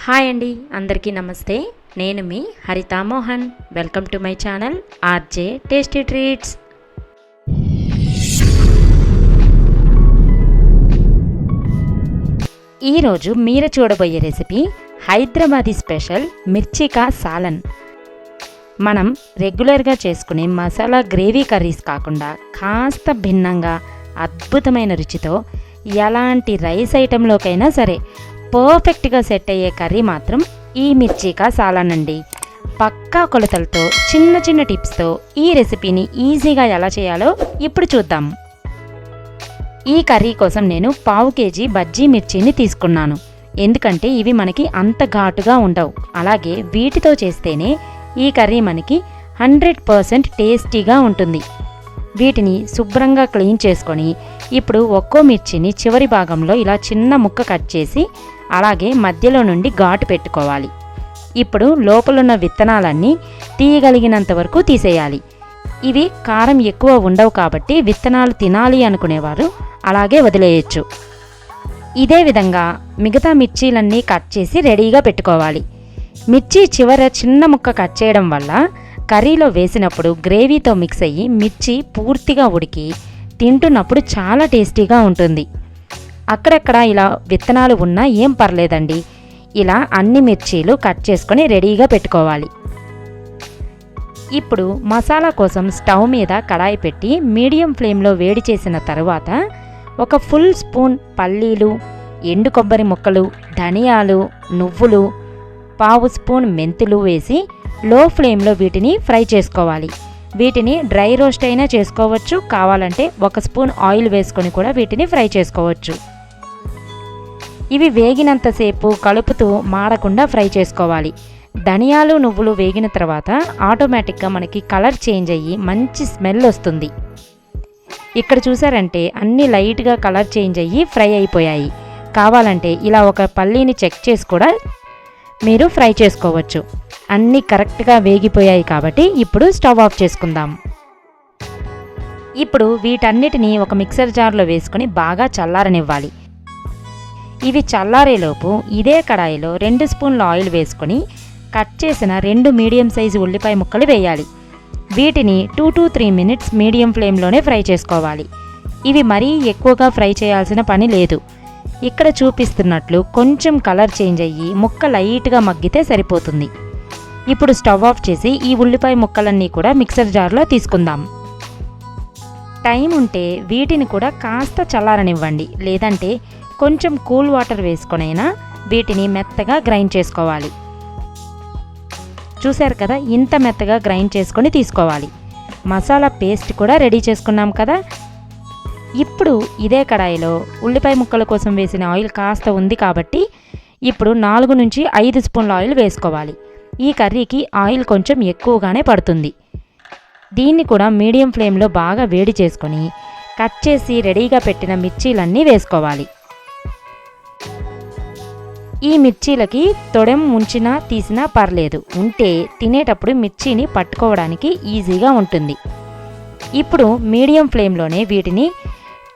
Hi అండి, అందరికీ నమస్తే. నేను మీ Haritha Mohan. Welcome to my channel RJ tasty treats. ఈరోజు మీరు చూడబోయే రెసిపీ హైదరాబాదీ స్పెషల్ మిర్చి కా సాలన్. మనం రెగ్యులర్గా చేసుకునే మసాలా గ్రేవీ కర్రీస్ కాకుండా కాస్త భిన్నంగా అద్భుతమైన రుచితో ఎలాంటి రైస్ ఐటెంలోకైనా సరే పర్ఫెక్ట్గా సెట్ అయ్యే కర్రీ మాత్రం ఈ మిర్చి కా సాలన్ అండి. పక్కా కొలతలతో చిన్న చిన్న టిప్స్తో ఈ రెసిపీని ఈజీగా ఎలా చేయాలో ఇప్పుడు చూద్దాం. ఈ కర్రీ కోసం నేను 1/2 kg బజ్జీ మిర్చిని తీసుకున్నాను. ఎందుకంటే ఇవి మనకి అంత ఘాటుగా ఉండవు. అలాగే వీటితో చేస్తేనే ఈ కర్రీ మనకి 100% టేస్టీగా ఉంటుంది. వీటిని శుభ్రంగా క్లీన్ చేసుకొని ఇప్పుడు ఒక్కో మిర్చిని చివరి భాగంలో ఇలా చిన్న ముక్క కట్ చేసి అలాగే మధ్యలో నుండి ఘాటు పెట్టుకోవాలి. ఇప్పుడు లోపలున్న విత్తనాలన్నీ తీయగలిగినంత వరకు తీసేయాలి. ఇవి కారం ఎక్కువ ఉండవు కాబట్టి విత్తనాలు తినాలి అనుకునేవారు అలాగే వదిలేయచ్చు. ఇదే విధంగా మిగతా మిర్చీలన్నీ కట్ చేసి రెడీగా పెట్టుకోవాలి. మిర్చి చివర చిన్న ముక్క కట్ చేయడం వల్ల కర్రీలో వేసినప్పుడు గ్రేవీతో మిక్స్ అయ్యి మిర్చి పూర్తిగా ఉడికి తింటున్నప్పుడు చాలా టేస్టీగా ఉంటుంది. అక్కడక్కడ ఇలా విత్తనాలు ఉన్నా ఏం పర్లేదండి. ఇలా అన్ని మిర్చీలు కట్ చేసుకొని రెడీగా పెట్టుకోవాలి. ఇప్పుడు మసాలా కోసం స్టవ్ మీద కడాయి పెట్టి మీడియం ఫ్లేమ్లో వేడి చేసిన తర్వాత ఒక ఫుల్ స్పూన్ పల్లీలు, ఎండు కొబ్బరి ముక్కలు, ధనియాలు, నువ్వులు, 1/2 స్పూన్ మెంతులు వేసి లో ఫ్లేమ్లో వీటిని ఫ్రై చేసుకోవాలి. వీటిని డ్రై రోస్ట్ అయినా చేసుకోవచ్చు, కావాలంటే 1 స్పూన్ ఆయిల్ వేసుకొని కూడా వీటిని ఫ్రై చేసుకోవచ్చు. ఇవి వేగినంతసేపు కలుపుతూ మాడకుండా ఫ్రై చేసుకోవాలి. ధనియాలు, నువ్వులు వేగిన తర్వాత ఆటోమేటిక్గా మనకి కలర్ చేంజ్ అయ్యి మంచి స్మెల్ వస్తుంది. ఇక్కడ చూసారంటే అన్నీ లైట్గా కలర్ చేంజ్ అయ్యి ఫ్రై అయిపోయాయి. కావాలంటే ఇలా ఒక పల్లీని చెక్ చేసి కూడా మీరు ఫ్రై చేసుకోవచ్చు. అన్నీ కరెక్ట్గా వేగిపోయాయి కాబట్టి ఇప్పుడు స్టవ్ ఆఫ్ చేసుకుందాం. ఇప్పుడు వీటన్నిటిని ఒక మిక్సర్ జార్లో వేసుకొని బాగా చల్లారనివ్వాలి. ఇవి చల్లారేలోపు ఇదే కడాయిలో 2 స్పూన్ల ఆయిల్ వేసుకొని కట్ చేసిన 2 మీడియం సైజు ఉల్లిపాయ ముక్కలు వేయాలి. వీటిని 2 to 3 minutes మీడియం ఫ్లేమ్లోనే ఫ్రై చేసుకోవాలి. ఇవి మరీ ఎక్కువగా ఫ్రై చేయాల్సిన పని లేదు. ఇక్కడ చూపిస్తున్నట్లు కొంచెం కలర్ చేంజ్ అయ్యి ముక్క లైట్గా మగ్గితే సరిపోతుంది. ఇప్పుడు స్టవ్ ఆఫ్ చేసి ఈ ఉల్లిపాయ ముక్కలన్నీ కూడా మిక్సర్ జార్లో తీసుకుందాం. టైం ఉంటే వీటిని కూడా కాస్త చల్లారనివ్వండి, లేదంటే కొంచెం కూల్ వాటర్ వేసుకొనైనా వీటిని మెత్తగా గ్రైండ్ చేసుకోవాలి. చూశారు కదా, ఇంత మెత్తగా గ్రైండ్ చేసుకొని తీసుకోవాలి. మసాలా పేస్ట్ కూడా రెడీ చేసుకున్నాం కదా. ఇప్పుడు ఇదే కడాయిలో ఉల్లిపాయ ముక్కల కోసం వేసిన ఆయిల్ కాస్త ఉంది కాబట్టి ఇప్పుడు 4 నుంచి 5 స్పూన్ల ఆయిల్ వేసుకోవాలి. ఈ కర్రీకి ఆయిల్ కొంచెం ఎక్కువగానే పడుతుంది. దీన్ని కూడా మీడియం ఫ్లేమ్లో బాగా వేడి చేసుకొని కట్ చేసి రెడీగా పెట్టిన మిర్చీలన్నీ వేసుకోవాలి. ఈ మిర్చీలకి తొడెం ఉంచినా తీసినా పర్లేదు, ఉంటే తినేటప్పుడు మిర్చిని పట్టుకోవడానికి ఈజీగా ఉంటుంది. ఇప్పుడు మీడియం ఫ్లేమ్లోనే వీటిని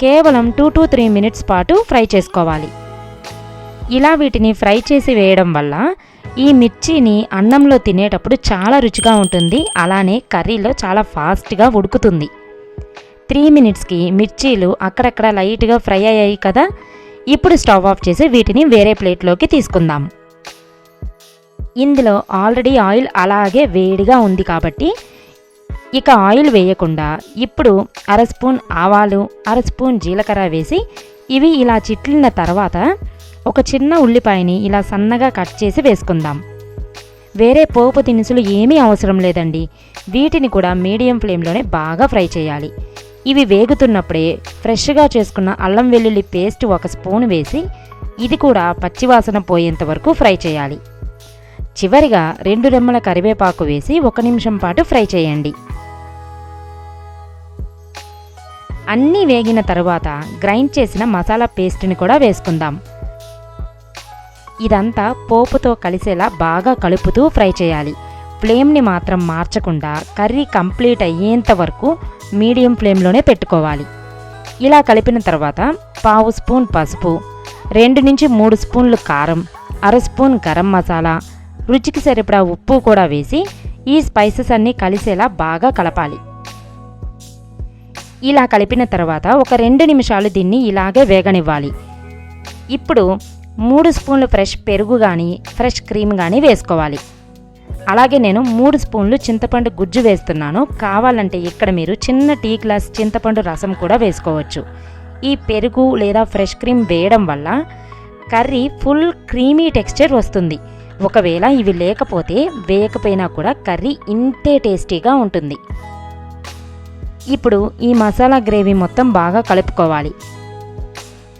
కేవలం 2 to 3 minutes పాటు ఫ్రై చేసుకోవాలి. ఇలా వీటిని ఫ్రై చేసి వేయడం వల్ల ఈ మిర్చిని అన్నంలో తినేటప్పుడు చాలా రుచిగా ఉంటుంది. అలానే కర్రీలో చాలా ఫాస్ట్గా ఉడుకుతుంది. 3 minutesకి మిర్చీలు అక్కడక్కడ లైట్గా ఫ్రై అయ్యాయి కదా. ఇప్పుడు స్టవ్ ఆఫ్ చేసి వీటిని వేరే ప్లేట్లోకి తీసుకుందాం. ఇందులో ఆల్రెడీ ఆయిల్ అలాగే వేడిగా ఉంది కాబట్టి ఇక ఆయిల్ వేయకుండా ఇప్పుడు 1/2 స్పూన్ ఆవాలు, 1/2 స్పూన్ జీలకర్ర వేసి ఇవి ఇలా చిట్లిన తర్వాత ఒక చిన్న ఉల్లిపాయని ఇలా సన్నగా కట్ చేసి వేసుకుందాం. వేరే పోపు దినుసులు ఏమీ అవసరం లేదండి. వీటిని కూడా మీడియం ఫ్లేమ్లోనే బాగా ఫ్రై చేయాలి. ఇవి వేగుతున్నప్పుడే ఫ్రెష్గా చేసుకున్న అల్లం వెల్లుల్లి పేస్ట్ 1 స్పూన్ వేసి ఇది కూడా పచ్చివాసన పోయేంత వరకు ఫ్రై చేయాలి. చివరిగా 2 రెమ్మల కరివేపాకు వేసి 1 నిమిషం పాటు ఫ్రై చేయండి. అన్నీ వేగిన తర్వాత గ్రైండ్ చేసిన మసాలా పేస్ట్ని కూడా వేసుకుందాం. ఇదంతా పోపుతో కలిసేలా బాగా కలుపుతూ ఫ్రై చేయాలి. ఫ్లేమ్ని మాత్రం మార్చకుండా కర్రీ కంప్లీట్ అయ్యేంత వరకు మీడియం ఫ్లేమ్లోనే పెట్టుకోవాలి. ఇలా కలిపిన తర్వాత 1/2 స్పూన్ పసుపు, 2 నుంచి 3 స్పూన్లు కారం, అర స్పూన్ గరం మసాలా, రుచికి సరిపడా ఉప్పు కూడా వేసి ఈ స్పైసెస్ అన్నీ కలిసేలా బాగా కలపాలి. ఇలా కలిపిన తర్వాత ఒక 2 నిమిషాలు దీన్ని ఇలాగే వేగనివ్వాలి. ఇప్పుడు 3 స్పూన్లు ఫ్రెష్ పెరుగు కానీ ఫ్రెష్ క్రీమ్ కానీ వేసుకోవాలి. అలాగే నేను 3 స్పూన్లు చింతపండు గుజ్జు వేస్తున్నాను. కావాలంటే ఇక్కడ మీరు చిన్న టీ గ్లాస్ చింతపండు రసం కూడా వేసుకోవచ్చు. ఈ పెరుగు లేదా ఫ్రెష్ క్రీమ్ వేయడం వల్ల కర్రీ ఫుల్ క్రీమీ టెక్స్చర్ వస్తుంది. ఒకవేళ ఇవి లేకపోతే వేయకపోయినా కూడా కర్రీ ఇంతే టేస్టీగా ఉంటుంది. ఇప్పుడు ఈ మసాలా గ్రేవీ మొత్తం బాగా కలుపుకోవాలి.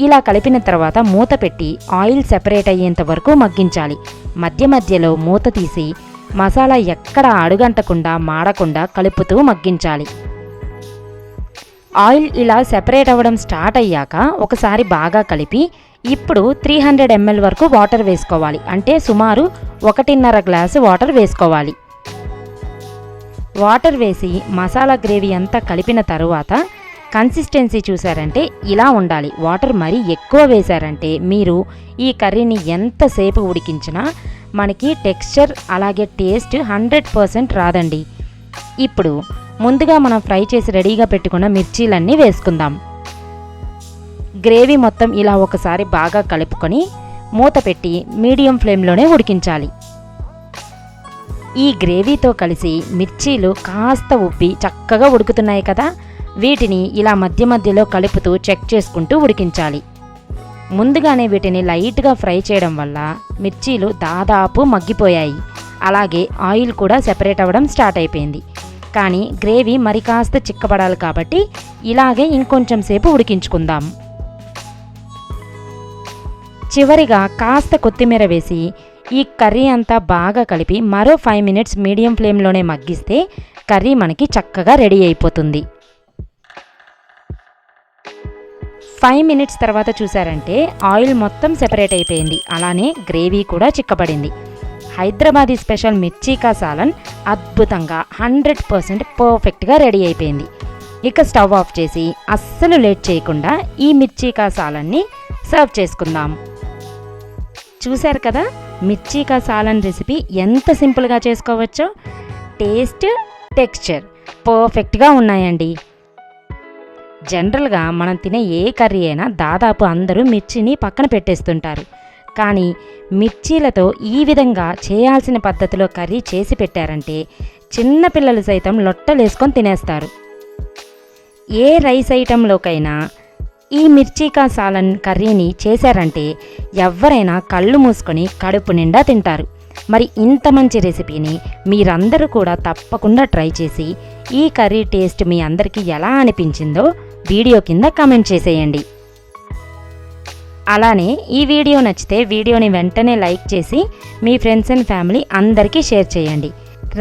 ఇలా కలిపిన తర్వాత మూత పెట్టి ఆయిల్ సెపరేట్ అయ్యేంత వరకు మగ్గించాలి. మధ్య మధ్యలో మూత తీసి మసాలా ఎక్కడ అడుగంటకుండా మాడకుండా కలుపుతూ మగ్గించాలి. ఆయిల్ ఇలా సెపరేట్ అవ్వడం స్టార్ట్ అయ్యాక ఒకసారి బాగా కలిపి ఇప్పుడు 300 ml వరకు వాటర్ వేసుకోవాలి. అంటే సుమారు 1.5 గ్లాసు వాటర్ వేసుకోవాలి. వాటర్ వేసి మసాలా గ్రేవీ అంతా కలిపిన తరువాత కన్సిస్టెన్సీ చూసారంటే ఇలా ఉండాలి. వాటర్ మరీ ఎక్కువ వేశారంటే మీరు ఈ కర్రీని ఎంతసేపు ఉడికించినా మనకి టెక్స్చర్ అలాగే టేస్ట్ 100% రాదండి. ఇప్పుడు ముందుగా మనం ఫ్రై చేసి రెడీగా పెట్టుకున్న మిర్చీలన్నీ వేసుకుందాం. గ్రేవీ మొత్తం ఇలా ఒకసారి బాగా కలుపుకొని మూత పెట్టి మీడియం ఫ్లేమ్లోనే ఉడికించాలి. ఈ గ్రేవీతో కలిసి మిర్చీలు కాస్త ఉబ్బి చక్కగా ఉడుకుతున్నాయి కదా, వీటిని ఇలా మధ్య మధ్యలో కలుపుతూ చెక్ చేసుకుంటూ ఉడికించాలి. ముందుగానే వీటిని లైట్గా ఫ్రై చేయడం వల్ల మిర్చీలు దాదాపు మగ్గిపోయాయి. అలాగే ఆయిల్ కూడా సెపరేట్ అవ్వడం స్టార్ట్ అయిపోయింది. కానీ గ్రేవీ మరి కాస్త చిక్కబడాలి కాబట్టి ఇలాగే ఇంకొంచెం సేపు ఉడికించుకుందాం. చివరిగా కాస్త కొత్తిమీర వేసి ఈ కర్రీ అంతా బాగా కలిపి మరో 5 మినిట్స్ మీడియం ఫ్లేమ్లోనే మగ్గిస్తే కర్రీ మనకి చక్కగా రెడీ అయిపోతుంది. 5 మినిట్స్ తర్వాత చూసారంటే ఆయిల్ మొత్తం సెపరేట్ అయిపోయింది. అలానే గ్రేవీ కూడా చిక్కబడింది. హైదరాబాదీ స్పెషల్ మిర్చి కా సాలన్ అద్భుతంగా 100% పర్ఫెక్ట్గా రెడీ అయిపోయింది. ఇక స్టవ్ ఆఫ్ చేసి అస్సలు లేట్ చేయకుండా ఈ మిర్చి కా సాలన్ని సర్వ్ చేసుకుందాం. చూశారు కదా, మిర్చి కా సాలన్ రెసిపీ ఎంత సింపుల్గా చేసుకోవచ్చో. టేస్ట్, టెక్స్చర్ పర్ఫెక్ట్గా ఉన్నాయండి. జనరల్గా మనం తినే ఏ కర్రీ అయినా దాదాపు అందరూ మిర్చిని పక్కన పెట్టేస్తుంటారు. కానీ మిర్చీలతో ఈ విధంగా చేయాల్సిన పద్ధతిలో కర్రీ చేసి పెట్టారంటే చిన్నపిల్లలు సైతం లొట్టలేసుకొని తినేస్తారు. ఏ రైస్ ఐటెంలోకైనా ఈ మిర్చి కా సాలన్ కర్రీని చేశారంటే ఎవరైనా కళ్ళు మూసుకొని కడుపు నిండా తింటారు. మరి ఇంత మంచి రెసిపీని మీరందరూ కూడా తప్పకుండా ట్రై చేసి ఈ కర్రీ టేస్ట్ మీ అందరికీ ఎలా అనిపించిందో వీడియో కింద కామెంట్ చేసేయండి. అలానే ఈ వీడియో నచ్చితే వీడియోని వెంటనే లైక్ చేసి మీ ఫ్రెండ్స్ అండ్ ఫ్యామిలీ అందరికీ షేర్ చేయండి.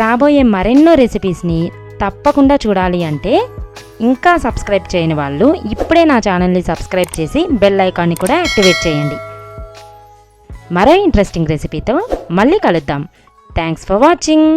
రాబోయే మరెన్నో రెసిపీస్ని తప్పకుండా చూడాలి అంటే ఇంకా సబ్స్క్రైబ్ చేయని వాళ్ళు ఇప్పుడే నా ఛానల్ని సబ్స్క్రైబ్ చేసి బెల్ ఐకాన్ని కూడా యాక్టివేట్ చేయండి. మరో ఇంట్రెస్టింగ్ రెసిపీతో మళ్ళీ కలుద్దాం. Thanks for watching.